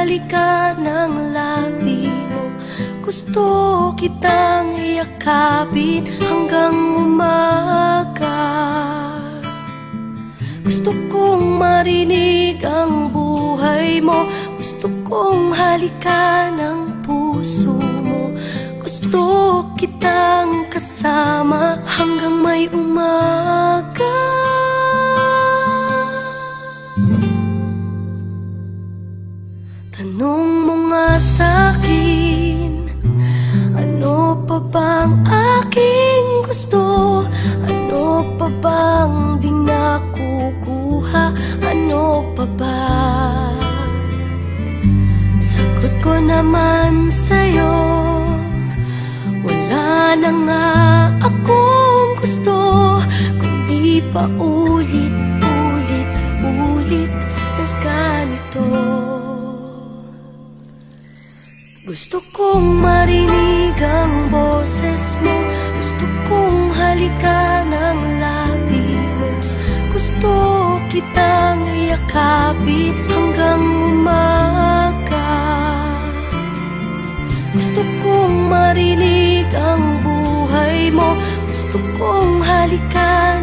halikan ng labi mo. Gusto kitang iyakapin hanggang umaga. Gusto kong marinig ang buhay mo. Gusto kong halikan ang puso mo. Gusto kitang kasama hanggang may umaga. Tanong mo nga sa'kin, ano pa bang aking gusto? Ano pa bang di nakukuha? Ano pa ba? Sagot ko naman sa'yo, wala na nga akong gusto, kundi pa ulit-ulit na ganito. Gusto kong marinig ang boses mo. Gusto kong halikan ang labi mo. Gusto kitang iyakapin hanggang umaga. Gusto kong marinig ang buhay mo. Gusto kong halikan